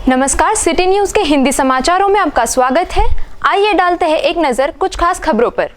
नमस्कार, city news के हिंदी समाचारों में आपका स्वागत है। आइए डालते हैं एक नजर कुछ खास खबरों पर।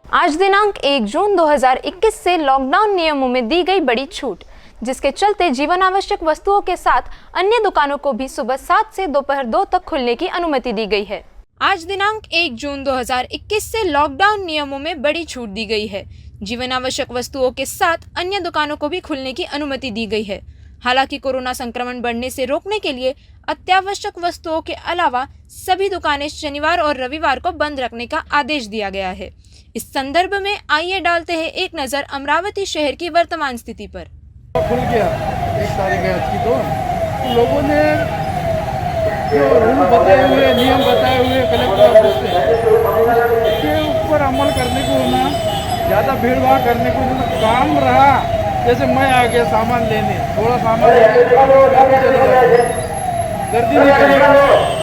आज दिनांक 1 जून 2021 से लॉकडाउन नियमों में दी गई बड़ी छूट, जिसके चलते जीवन आवश्यक वस्तुओं के साथ अन्य दुकानों को भी सुबह 7 से दोपहर 2 तक खुलने की अनुमति दी गई है। आज दिनांक 1 जून 2021 से लॉकडाउन नियमों में बड़ी छूट दी गई है। जीवन आवश्यक वस्तुओं के साथ अन्य दुकानों को भी खुलने की अनुमति दी गई है। हालांकि कोरोना संक्रमण बढ़ने से रोकने के लिए अत्यावश्यक वस्तुओं के अलावा सभी दुकानें शनिवार और रविवार को बंद रखने का आदेश दिया गया है। इस संदर्भ में आइए डालते हैं एक नजर अमरावती शहर की वर्तमान स्थिति पर। खुल गया 1 तारीख आज की, तो लोगों ने जो रूल बताए हुए, नियम बताए हुए कलेक्टर ऑफिस से के ऊपर अमल करने को ना, ज़्यादा भीड़ भाड़ करने को ना, काम रहा। जैसे मैं आ गया सामान लेने, थोड़ा सामान लेके गर्दी नहीं करेगा।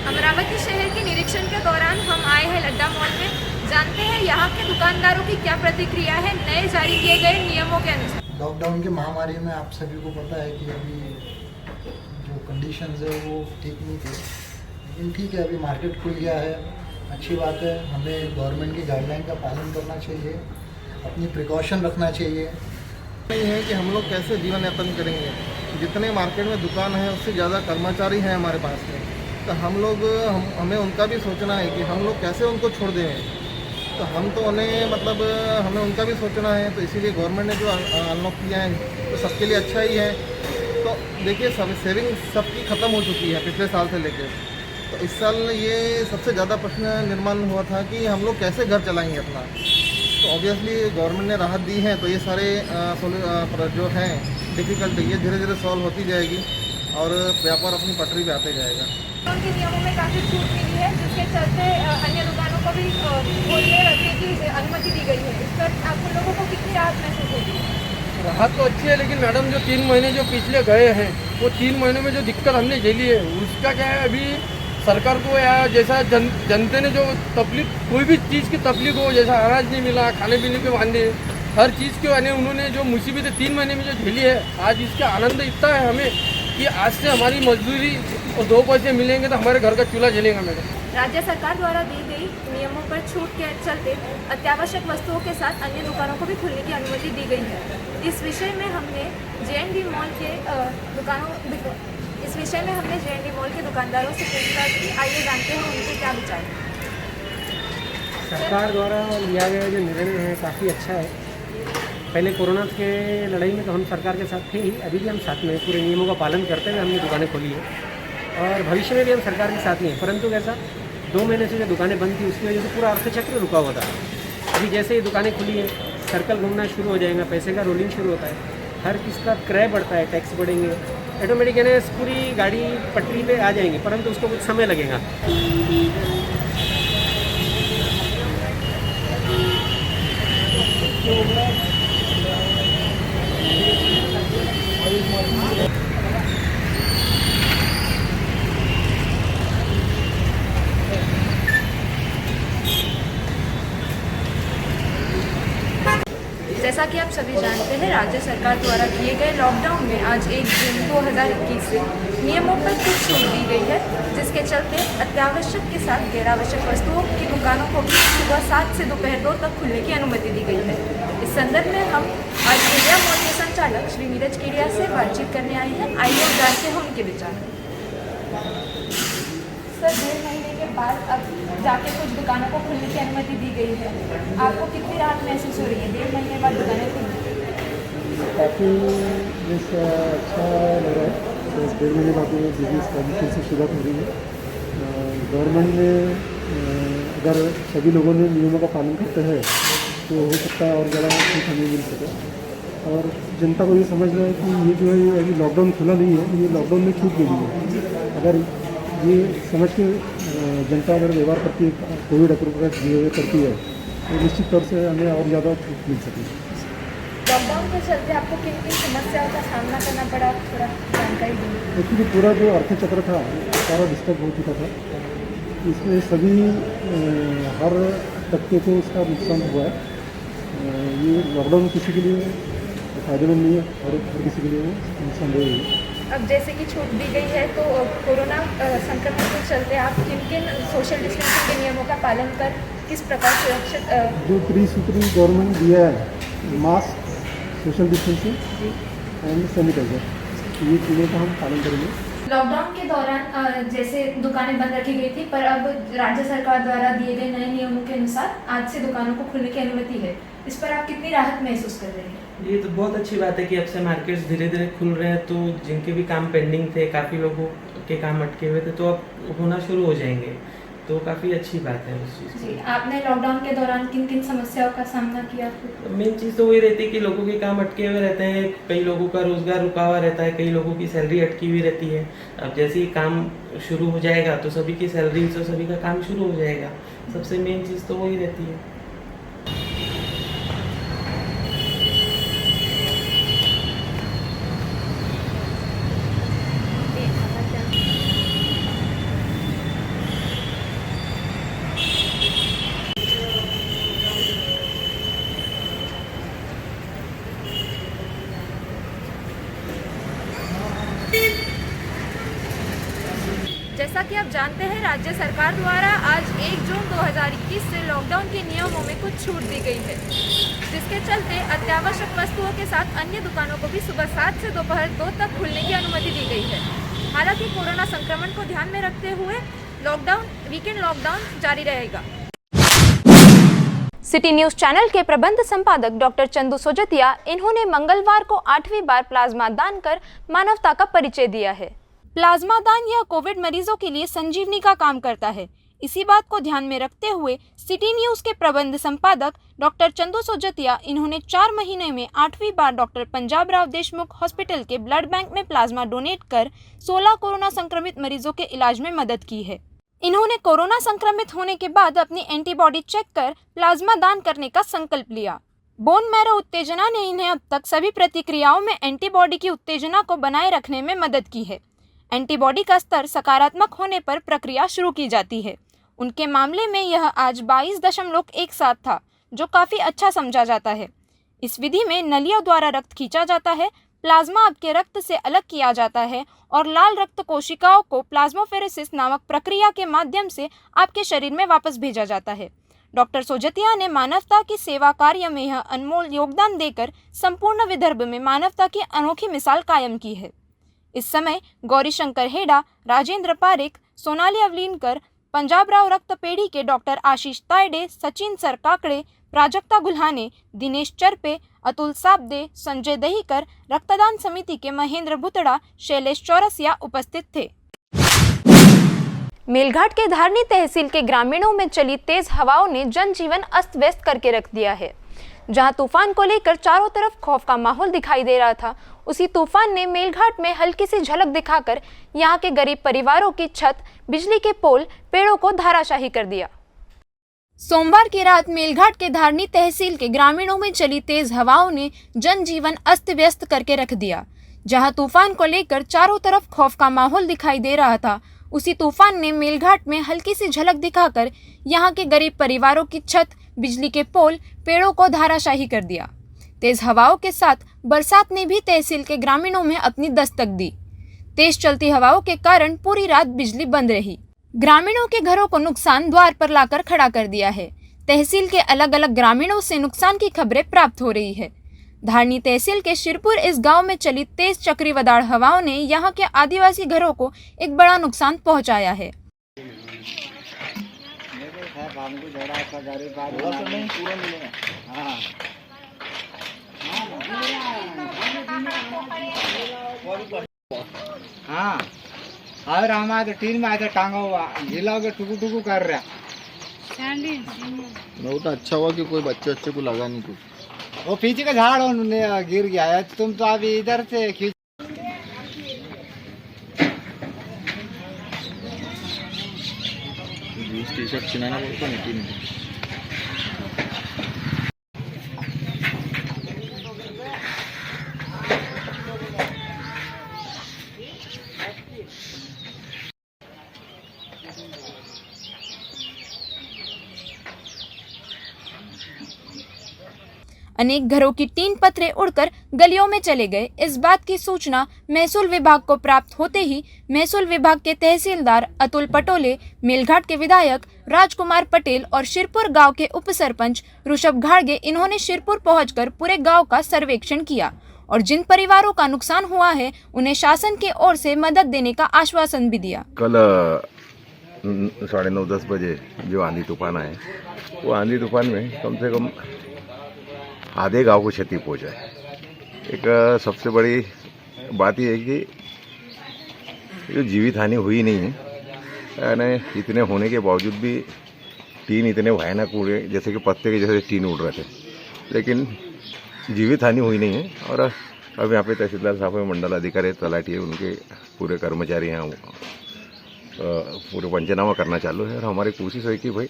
अमरावती शहर के निरीक्षण के दौरान हम आए हैं लड्डा मॉल में। जानते हैं यहाँ के दुकानदारों की क्या प्रतिक्रिया है नए जारी किए गए नियमों के अनुसार। लॉकडाउन की महामारी में आप सभी को पता है कि अभी जो कंडीशंस है वो ठीक नहीं थे, लेकिन ठीक है, अभी मार्केट खुल गया है, अच्छी बात है। हमें गवर्नमेंट की गाइडलाइन का पालन करना चाहिए, अपनी प्रिकॉशन रखना चाहिए। नहीं है कि हम लोग कैसे जीवन यापन करेंगे। जितने मार्केट में दुकान है उससे ज़्यादा कर्मचारी हैं हमारे पास में, तो हमें उनका भी सोचना है कि हम लोग कैसे उनको छोड़ दें। तो हम तो उन्हें हमें उनका भी सोचना है। तो इसीलिए गवर्नमेंट ने जो अनलॉक किया है तो सबके लिए अच्छा ही है। तो देखिए, सेविंग सबकी ख़त्म हो चुकी है पिछले साल से लेकर। तो इस साल ये सबसे ज़्यादा प्रश्न निर्माण हुआ था कि हम लोग कैसे घर चलाएँगे अपना। तो ऑब्वियसली गवर्नमेंट ने राहत दी है, तो ये सारे जो हैं डिफ़िकल्टी ये धीरे धीरे सॉल्व होती जाएगी और व्यापार अपनी पटरी पे आते जाएगा। उनके नियमों में काफ़ी छूट मिली है, जिसके चलते अन्य दुकानों को भी खोलने रखने की अनुमति दी गई है। इस पर आप लोगों को कितनी राहत महसूस होगी? राहत तो अच्छी है, लेकिन मैडम जो 3 महीने जो पिछले गए हैं, वो 3 महीने में जो दिक्कत हमने झेली है उसका क्या है। अभी सरकार को या जैसा जनता ने जो तकलीफ, कोई भी चीज़ की तकलीफ हो, जैसा अनाज नहीं मिला, खाने पीने के वांदे, हर चीज़ के वाले उन्होंने जो मुसीबतें 3 महीने में जो झेली है, आज इसका आनंद इतना है हमें कि आज से हमारी मजदूरी और 2 पैसे मिलेंगे तो हमारे घर का चूल्हा जलेगा। मैडम, राज्य सरकार द्वारा दी गई नियमों पर छूट के चलते अत्यावश्यक वस्तुओं के साथ अन्य दुकानों को भी खुलने की अनुमति दी गई है। इस विषय में हमने JND मॉल के दुकानदारों से पूछताछ की। आइए जानते हैं उनके क्या विचार हैं। सरकार द्वारा लिया गया जो निर्णय है काफ़ी अच्छा है। पहले कोरोना के लड़ाई में तो हम सरकार के साथ थे ही, अभी भी हम साथ में पूरे नियमों का पालन करते हुए हमने दुकानें खोली है और भविष्य में भी हम सरकार के साथ ही हैं। परंतु कैसा 2 महीने से जो दुकानें बंद थी उसकी वजह से पूरा अर्थचक्र रुका हुआ था। अभी जैसे ही दुकानें खुली है, सर्कल घूमना शुरू हो जाएगा, पैसे का रोलिंग शुरू होता है, हर किसी का क्रय बढ़ता है, टैक्स बढ़ेंगे, ऑटोमेटिक यानी पूरी गाड़ी पटरी पे आ जाएंगी, परंतु उसको कुछ समय लगेगा। जैसा कि आप सभी जानते हैं, राज्य सरकार द्वारा किए गए लॉकडाउन में आज 1 जून 2021 से नियमों पर कुछ छूट दी गई है, जिसके चलते अत्यावश्यक के साथ गैरावश्यक वस्तुओं की दुकानों को भी सुबह 7 से दोपहर 2 तक खुलने की अनुमति दी गई है। इस संदर्भ में हम आज इंडिया मॉल के संचालक श्री नीरज केडिया से बातचीत करने आए हैं। आइए जानते हैं उनके विचार। सर, 1.5 महीने के बाद अब जाके कुछ दुकानों को खुलने की अनुमति दी गई है, आपको कितनी राहत महसूस हो रही है 1.5 महीने बाद दुकानें खुलने? काफ़ी जैसा अच्छा लग रहा है। तो 1.5 महीने बाद बिजनेस काफ़ी फिर से शुरुआत हो रही है। गवर्नमेंट ने अगर सभी लोगों ने नियमों का पालन करते हैं तो हो सकता है और ज़्यादा छूट हमें मिल सके। और जनता को ये समझना है कि ये जो है अभी लॉकडाउन खुला नहीं है, ये लॉकडाउन में छूट मिली है। अगर ये समझ के जनता अगर व्यवहार करती है, कोविड अप्रोप्रिएट बिहेवियर करती है, तो निश्चित तौर से हमें और ज़्यादा छूट मिल सकेगी। लॉकडाउन के चलते आपको किन किन समस्याओं का सामना करना पड़ा, थोड़ा जानकारी दें। एक्चुअली पूरा जो अर्थचक्र था सारा डिस्टर्ब हो चुका था। इसमें सभी हर तबके को इसका नुकसान हुआ है। ये लॉकडाउन किसी के लिए फायदेमंद नहीं है और हर किसी के लिए वो नुकसानदेह है। अब जैसे कि छूट दी गई है, तो कोरोना संक्रमण के चलते आप किन किन सोशल डिस्टेंसिंग के नियमों का पालन कर किस प्रकार सुरक्षित जो त्रिसूत्री गवर्नमेंट दिया है, mask, social distancing and sanitiser, ये चीज़ों का हम पालन करेंगे। लॉकडाउन के दौरान जैसे दुकानें बंद रखी गई थी, पर अब राज्य सरकार द्वारा दिए गए नए नियमों के अनुसार आज से दुकानों को खुलने की अनुमति है। इस पर आप कितनी राहत महसूस कर रहे हैं? ये तो बहुत अच्छी बात है कि अब से मार्केट्स धीरे धीरे खुल रहे हैं, तो जिनके भी काम पेंडिंग थे, काफ़ी लोगों के काम अटके हुए थे, तो अब होना शुरू हो जाएंगे, तो काफ़ी अच्छी बात है उस चीज़ जी, आपने लॉकडाउन के दौरान किन किन समस्याओं का सामना किया? मेन चीज़ तो वही रहती है कि लोगों के काम अटके हुए रहते हैं, कई लोगों का रोज़गार रुका हुआ रहता है, कई लोगों की सैलरी अटकी हुई रहती है। अब जैसे ही काम शुरू हो जाएगा तो सभी की सैलरी, तो सभी का काम शुरू हो जाएगा। सबसे मेन चीज़ तो वही रहती है। जैसा कि आप जानते हैं, राज्य सरकार द्वारा आज 1 जून 2021 से लॉकडाउन के नियमों में कुछ छूट दी गई है, जिसके चलते अत्यावश्यक वस्तुओं के साथ अन्य दुकानों को भी सुबह 7 से दोपहर 2 तक खुलने की अनुमति दी गई है। हालांकि कोरोना संक्रमण को ध्यान में रखते हुए वीकेंड लॉकडाउन जारी रहेगा। सिटी न्यूज चैनल के प्रबंध संपादक डॉक्टर चंदू सोजतिया, इन्होंने मंगलवार को 8वीं बार प्लाज्मा दान कर मानवता का परिचय दिया है। प्लाज्मा दान यह कोविड मरीजों के लिए संजीवनी का काम करता है। इसी बात को ध्यान में रखते हुए सिटी न्यूज के प्रबंध संपादक डॉक्टर चंदू सोजतिया, इन्होंने 4 महीने में 8वीं बार डॉक्टर पंजाब राव देशमुख हॉस्पिटल के ब्लड बैंक में प्लाज्मा डोनेट कर 16 कोरोना संक्रमित मरीजों के इलाज में मदद की है। इन्होंने कोरोना संक्रमित होने के बाद अपनी एंटीबॉडी चेक कर प्लाज्मा दान करने का संकल्प लिया। बोन मैरो उत्तेजना ने इन्हें अब तक सभी प्रतिक्रियाओं में एंटीबॉडी की उत्तेजना को बनाए रखने में मदद की है। एंटीबॉडी का स्तर सकारात्मक होने पर प्रक्रिया शुरू की जाती है। उनके मामले में यह आज 22.17 था, जो काफ़ी अच्छा समझा जाता है। इस विधि में नलियों द्वारा रक्त खींचा जाता है, प्लाज्मा आपके रक्त से अलग किया जाता है और लाल रक्त कोशिकाओं को प्लाज्मोफेरेसिस नामक प्रक्रिया के माध्यम से आपके शरीर में वापस भेजा जाता है। डॉक्टर सोजतिया ने मानवता की सेवा कार्य में यह अनमोल योगदान देकर संपूर्ण विदर्भ में मानवता की अनोखी मिसाल कायम की है। इस समय गौरीशंकर हेडा, राजेंद्र पारेख, सोनाली अवलीनकर, पंजाब राव रक्तपेढ़ी के डॉक्टर आशीष तायडे, सचिन सरकाकड़े, प्राजक्ता गुल्हाने, दिनेश चरपे, अतुल साबदे, संजय दहीकर, रक्तदान समिति के महेंद्र भुतड़ा, शैलेश चौरसिया उपस्थित थे। मेलघाट के धारनी तहसील के ग्रामीणों में चली तेज हवाओं ने जनजीवन अस्त व्यस्त करके रख दिया है। जहां तूफान को लेकर चारों तरफ खौफ का माहौल दिखाई दे रहा था, उसी तूफान ने मेलघाट में हल्की सी झलक दिखाकर यहां के गरीब परिवारों की छत, बिजली के पोल, पेड़ों को धराशाही कर दिया। सोमवार की रात मेलघाट के धारनी तहसील के ग्रामीणों में चली तेज हवाओं ने जनजीवन अस्त व्यस्त करके रख दिया। जहां तूफान को लेकर चारों तरफ खौफ का माहौल दिखाई दे रहा था, उसी तूफान ने मेलघाट में हल्की सी झलक दिखाकर यहां के गरीब परिवारों की छत, बिजली के पोल, पेड़ों को धराशाही कर दिया। तेज हवाओं के साथ बरसात ने भी तहसील के ग्रामीणों में अपनी दस्तक दी। तेज चलती हवाओं के कारण पूरी रात बिजली बंद रही। ग्रामीणों के घरों को नुकसान द्वार पर लाकर खड़ा कर दिया है। तहसील के अलग अलग ग्रामीणों से नुकसान की खबरें प्राप्त हो रही है। धारनी तहसील के शिरपुर इस गांव में चली तेज चक्रवादळ हवाओं ने यहां के आदिवासी घरों को एक बड़ा नुकसान पहुंचाया है। हाँ और हमारे टीन में ऐसा टांगा हुआ झीला के टुकु टुकु कर रहा। बहुत अच्छा हुआ कि कोई बच्चे को लगा नहीं कुछ। वो पीछे का झाड़ गिर गया है, तुम तो अभी इधर से खींच। टी शर्ट चिनाना पड़ता नहीं। अनेक घरों की टीन पत्रे उड़कर गलियों में चले गए। इस बात की सूचना महसूल विभाग को प्राप्त होते ही महसूल विभाग के तहसीलदार अतुल पटोले, मेलघाट के विधायक राजकुमार पटेल और शिरपुर गांव के उप सरपंच ऋषभ घाड़गे इन्होंने शिरपुर पहुंचकर पूरे गांव का सर्वेक्षण किया और जिन परिवारों का नुकसान हुआ है उन्हें शासन की ओर से मदद देने का आश्वासन भी दिया। कल 9:30-10 बजे जो आंधी तूफान आए, वो आंधी तूफान में कम से कम आधे गांव को क्षति पहुंचा है। एक सबसे बड़ी बात यह है कि जो जीवित हानि हुई नहीं है, यानी इतने होने के बावजूद भी टीन इतने भयानक उड़े जैसे कि पत्ते के जैसे टीन उड़ रहे थे, लेकिन जीवित हानि हुई नहीं है। और अब यहाँ पे तहसीलदार साहब है, मंडल अधिकारी, तलाठी है, उनके पूरे कर्मचारी यहाँ पूरे पंचनामा करना चालू है। और हमारी कोशिश है कि भाई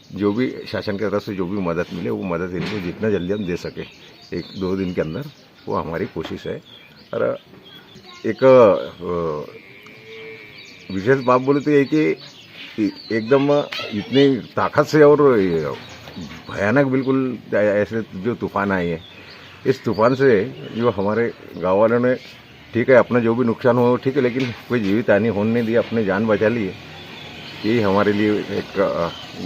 जो भी शासन की तरफ से जो भी मदद मिले वो मदद इनको जितना जल्दी हम दे सके 1-2 दिन के अंदर, वो हमारी कोशिश है। और एक विशेष बात बोले तो ये कि एकदम इतनी ताकत से और भयानक बिल्कुल ऐसे जो तूफान आई है, इस तूफान से जो हमारे गाँव वालों ने, ठीक है अपना जो भी नुकसान हुआ ठीक है, लेकिन कोई जीवित हानि होने नहीं दी, अपने जान बचा ली है। यही हमारे लिए एक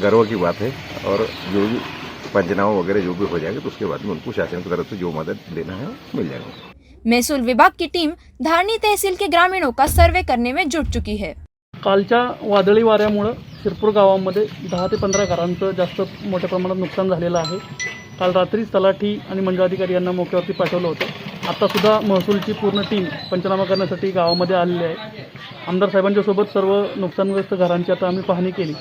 गर्व की बात है। और जो भी पंचनामा वगैरह जो भी हो जाएगा तो उसके बाद में उनको शासन की तरफ से जो मदद देना है मिल जाएगा। महसूल विभाग की टीम धारनी तहसील के ग्रामीणों का सर्वे करने में जुट चुकी है। कालच्या वादळी वाऱ्यामुळे शिरपूर गावामध्ये 10 ते 15 घरांचं जास्त मोठ्या प्रमाणात नुकसान झालेलं आहे। काल रात्रीच तलाठी आणि मंडळाधिकारी यांना मोक्यावरती पाठवलं होतं। आत्तासुद्धा महसूलची पूर्ण टीम पंचनामा करण्यासाठी गावामध्ये आलेली आहे। आमदार साहेबांच्या सोबत सर्व नुकसानग्रस्त घरांची आता आम्ही पाहणी केली।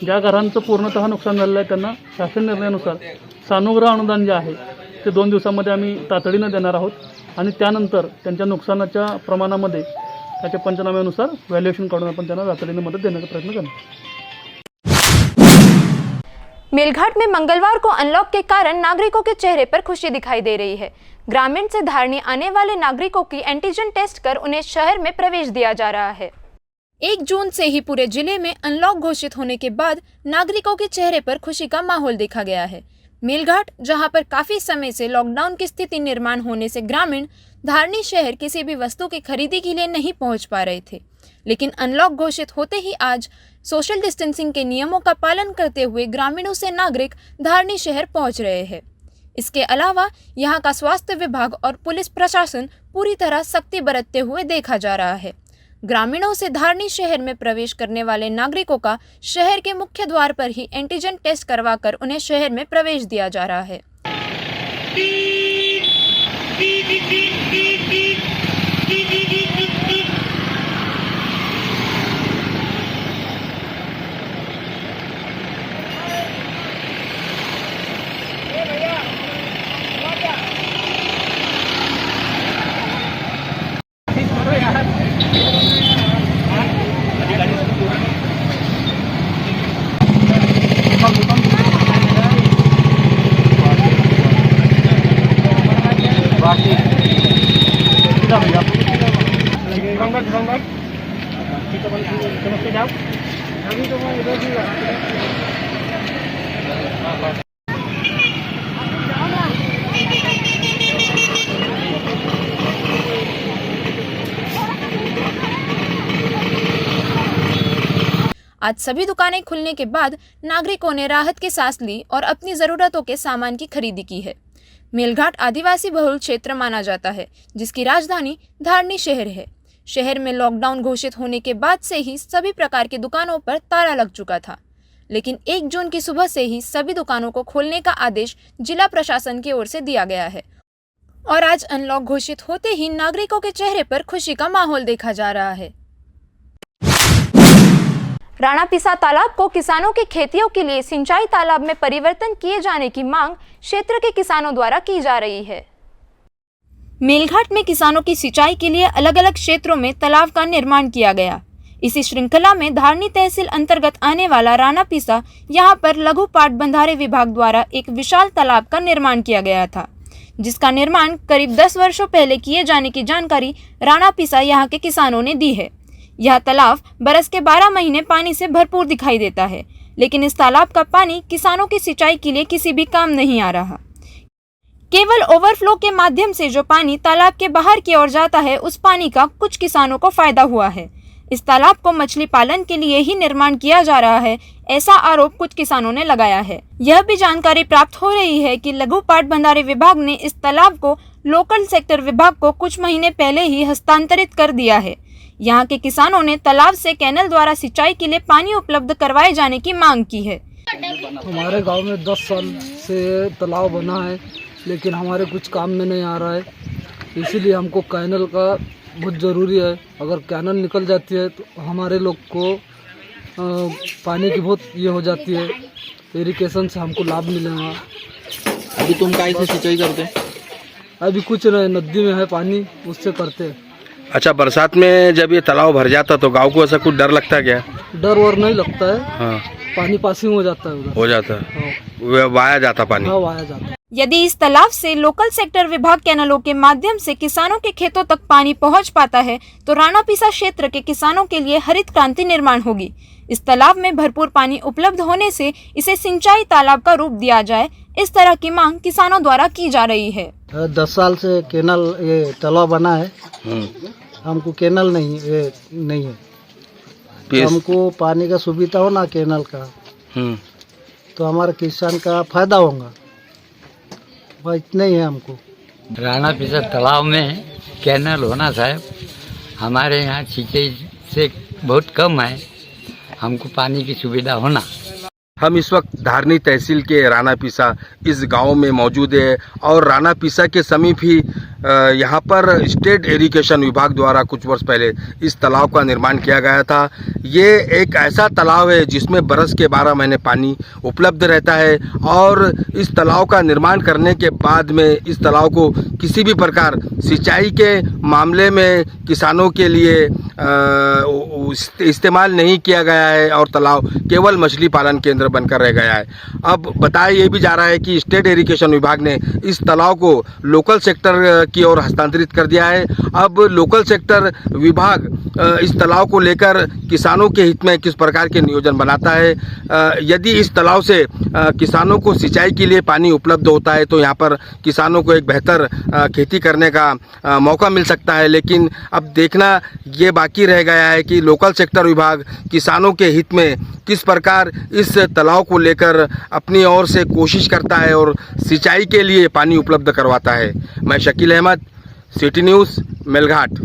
ज्या घरांचं पूर्णतः नुकसान झालेलं आहे त्यांना शासन निर्णयानुसार सानुग्रह अनुदान जे आहे ते 2 दिवसांमध्ये आम्ही तातडीनं देणार आहोत आणि त्यानंतर त्यांच्या नुकसानाच्या प्रमाणामध्ये त्याच्या पंचनाम्यानुसार व्हॅल्युएशन काढून आपण त्यांना तातडीनं मदत देण्याचा प्रयत्न करणार। मेलघाट में मंगलवार को अनलॉक के कारण नागरिकों के चेहरे पर खुशी दिखाई दे रही है। ग्रामीण से धारनी आने वाले नागरिकों की एंटीजन टेस्ट कर उन्हें शहर में प्रवेश दिया जा रहा है। 1 जून से ही पूरे जिले में अनलॉक घोषित होने के बाद नागरिकों के चेहरे पर खुशी का माहौल देखा गया है। मेलघाट, जहां पर काफी समय से लॉकडाउन की स्थिति निर्माण होने से ग्रामीण धारनी शहर किसी भी वस्तु की खरीदी के लिए नहीं पहुंच पा रहे थे, लेकिन अनलॉक घोषित होते ही आज सोशल डिस्टेंसिंग के नियमों का पालन करते हुए ग्रामीणों से नागरिक धारनी शहर पहुंच रहे हैं। इसके अलावा यहां का स्वास्थ्य विभाग और पुलिस प्रशासन पूरी तरह सख्ती बरतते हुए देखा जा रहा है। ग्रामीणों से धारनी शहर में प्रवेश करने वाले नागरिकों का शहर के मुख्य द्वार पर ही एंटीजन टेस्ट करवाकर उन्हें शहर में प्रवेश दिया जा रहा है। आज सभी दुकानें खुलने के बाद नागरिकों ने राहत की सांस ली और अपनी ज़रूरतों के सामान की खरीदी की है। मेलघाट आदिवासी बहुल क्षेत्र माना जाता है, जिसकी राजधानी धारनी शहर है। शहर में लॉकडाउन घोषित होने के बाद से ही सभी प्रकार की दुकानों पर ताला लग चुका था, लेकिन 1 जून की सुबह से ही सभी दुकानों को खोलने का आदेश जिला प्रशासन की ओर से दिया गया है और आज अनलॉक घोषित होते ही नागरिकों के चेहरे पर खुशी का माहौल देखा जा रहा है। राणापिसा तालाब को किसानों की खेतियों के लिए सिंचाई तालाब में परिवर्तन किए जाने की मांग क्षेत्र के किसानों द्वारा की जा रही है। मेलघाट में किसानों की सिंचाई के लिए अलग अलग क्षेत्रों में तालाब का निर्माण किया गया। इसी श्रृंखला में धारनी तहसील अंतर्गत आने वाला राणापिसा, यहाँ पर लघु पाट बंधारे विभाग द्वारा एक विशाल तालाब का निर्माण किया गया था, जिसका निर्माण करीब 10 वर्षों पहले किए जाने की जानकारी राणापिसा यहाँ के किसानों ने दी है। यह तालाब बरस के 12 महीने पानी से भरपूर दिखाई देता है, लेकिन इस तालाब का पानी किसानों की सिंचाई के लिए किसी भी काम नहीं आ रहा। केवल ओवरफ्लो के माध्यम से जो पानी तालाब के बाहर की ओर जाता है, उस पानी का कुछ किसानों को फायदा हुआ है। इस तालाब को मछली पालन के लिए ही निर्माण किया जा रहा है, ऐसा आरोप कुछ किसानों ने लगाया है। यह भी जानकारी प्राप्त हो रही है कि लघु पाट बंधारे विभाग ने इस तालाब को लोकल सेक्टर विभाग को कुछ महीने पहले ही हस्तांतरित कर दिया है। यहाँ के किसानों ने तालाब से कैनल द्वारा सिंचाई के लिए पानी उपलब्ध करवाए जाने की मांग की है। हमारे गांव में 10 साल से तालाब बना है, लेकिन हमारे कुछ काम में नहीं आ रहा है, इसीलिए हमको कैनल का बहुत ज़रूरी है। अगर कैनल निकल जाती है तो हमारे लोग को पानी की बहुत ये हो जाती है, इरिगेशन से हमको लाभ मिलेगा। अभी तुम कैसे सिंचाई करते? अभी कुछ नहीं, नदी में है पानी, उससे करते हैं। अच्छा, बरसात में जब ये तालाब भर जाता तो गांव को ऐसा कुछ डर लगता है क्या? डर और नहीं लगता है। हाँ, पानी पासिंग हो जाता है, उधर हो जाता है, वाया जाता पानी। हाँ, वाया जाता है। यदि इस तालाब से लोकल सेक्टर विभाग कैनलों के माध्यम से किसानों के खेतों तक पानी पहुंच पाता है तो राणापिसा क्षेत्र के किसानों के लिए हरित क्रांति निर्माण होगी। इस तालाब में भरपूर पानी उपलब्ध होने से इसे सिंचाई तालाब का रूप दिया जाए, इस तरह की मांग किसानों द्वारा की जा रही है। 10 साल से कैनल ये तालाब बना है, हमको कैनल नहीं है। हमको पानी का सुविधा हो ना कैनल का, तो हमारे किसान का फायदा होगा, बस इतना ही है हमको। राणापिसा तालाब में कैनल होना साहब, हमारे यहाँ सिंचाई से बहुत कम है, हमको पानी की सुविधा होना। हम इस वक्त धारनी तहसील के राणापिसा इस गांव में मौजूद है और राणापिसा के समीप ही यहाँ पर स्टेट इरिगेशन विभाग द्वारा कुछ वर्ष पहले इस तालाब का निर्माण किया गया था। ये एक ऐसा तालाब है जिसमें बरस के 12 महीने पानी उपलब्ध रहता है और इस तालाब का निर्माण करने के बाद में इस तालाब को किसी भी प्रकार सिंचाई के मामले में किसानों के लिए इस्तेमाल नहीं किया गया है और तालाब केवल मछली पालन केंद्र बनकर रह गया है। अब बताया ये भी जा रहा है कि स्टेट इरिगेशन विभाग ने इस तालाब को लोकल सेक्टर की ओर हस्तांतरित कर दिया है। अब लोकल सेक्टर विभाग इस तालाब को लेकर किसानों के हित में किस प्रकार के नियोजन बनाता है। यदि इस तालाब से किसानों को सिंचाई के लिए पानी उपलब्ध होता है तो यहाँ पर किसानों को एक बेहतर खेती करने का मौका मिल सकता है, लेकिन अब देखना ये बाकी रह गया है कि लोकल सेक्टर विभाग किसानों के हित में किस प्रकार इस तालाब को लेकर अपनी ओर से कोशिश करता है और सिंचाई के लिए पानी उपलब्ध करवाता है। मैं शकील अहमद, सिटी न्यूज़, मेलघाट।